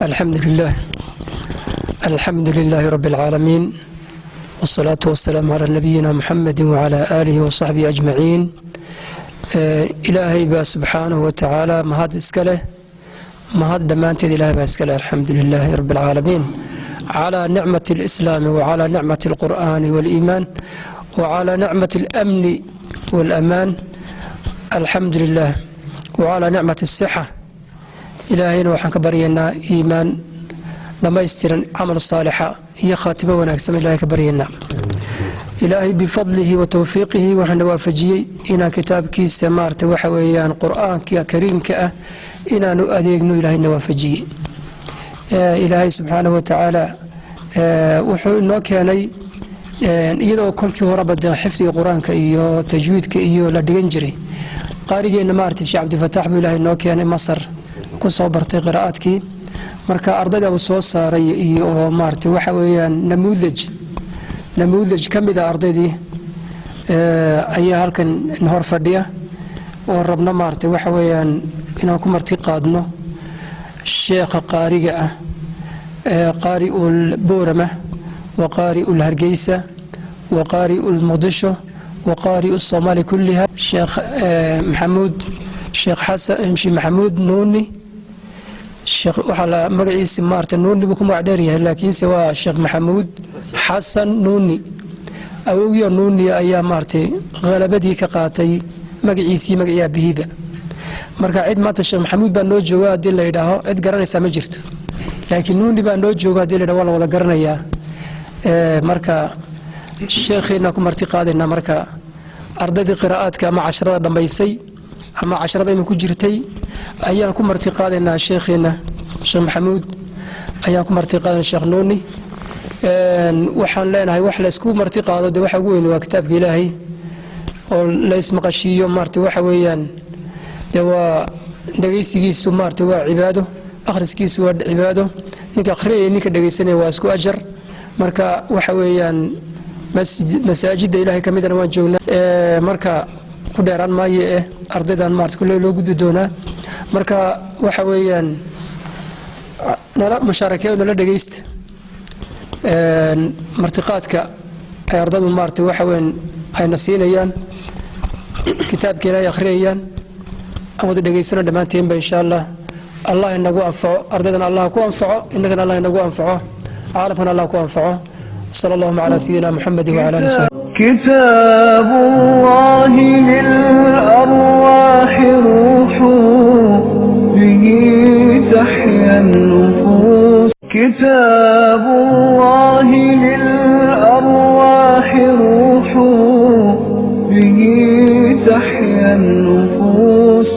الحمد لله رب العالمين، والصلاة والسلام على نبينا محمد وعلى آله وصحبه أجمعين. إلهي با سبحانه وتعالى مهد اسكاله مهد دمانتي إلهي با اسكاله. الحمد لله رب العالمين على نعمة الإسلام وعلى نعمة القرآن والإيمان وعلى نعمة الأمن والأمان. الحمد لله وعلى نعمة الصحة. إلهينا وحن كبرينا إيمان لما يسترن عمل صالحة هي خاتمة ونكسم. إلهي كبرينا إلهي بفضله وتوفيقه وحن وافجي إنا كتاب كيس سمارت وحويان قرآن كيا كريم كأ إنا نؤذيقنا إلهي نوافجي. إلهي سبحانه وتعالى وحو نوكياني iyadoo kolkii hore bada xifdiga quraanka iyo tajwiidka iyo la dhigan jiray qaarigeena maartay Sheekh Abdi Fataax buu Ilaahay noo keenay Masar ku soo bartay qiraa'adkii marka ardayda uu soo saaray iyo maartay waxa weeyaan namuudaj kamida ardaydii ayaa halkan hor fadhiya oo rabna maartay waxa weeyaan inaan ku marti qaadno sheekh qaariga ah qaari ul boorama وقارئ الهرجيسة وقارئ المقدشة وقارئ الصومال كلها. شيخ محمود شيخ حسن محمود نوني شيخ وحلا مقعيس مارت نوني بكم عداريها لكن سوى الشيخ محمود حسن نوني أويا نوني أيام مارتي غلبتي كقاتي مقعيسي مقعيا بهيبة مركا عيد مات الشيخ محمود بان نو جوا دي اللي يداهو عيد قراني سامجرت لكن نوني بان نو جوا دي اللي والله ولا قرانيا marka sheekheena ku marti qaadayna marka ardayda qiraa'adka ama 10 dhameysay ama 10 ay ku jirtay ayaan ku marti qaadayna sheekheena Sheekh Maxamuud ayaan ku marti qaadayna Sheekh Nuuni waxaan leenahay wax la isku marti qaado waxa ugu weyn waa kitaabka Ilaahay oo la ismaqashiyo marti waxa weeyaan waa dhageysigiisu marti waa cibaado akhriskiisu waa cibaado ninka akhriyo ninka dhageysanaya waa isku ajar marka waxa weeyaan masaajida Ilaahay kamidana waan joognaa marka ku dheeraan maaye ardaydan maarta kulay loo gudbi doonaa marka waxa weeyaan nala mushaarakeeyo nala dhageysta martiqaadka ay ardaydu maarta waxa weeyaan ay nasiinayaan kitaabka Ilaahay akhriyayaan awada dhageysana dhamaanteen ba insha Allah inagu anfaco ardaydan Allah ku anfaco innagana Allah inagu anfaco عارفنا الله كونفعه. صلى الله على سيدنا محمد وعلى آله وصحبه. كتاب الله للأرواح روح به تحيا النفوس. كتاب الله للأرواح روح به تحيا النفوس.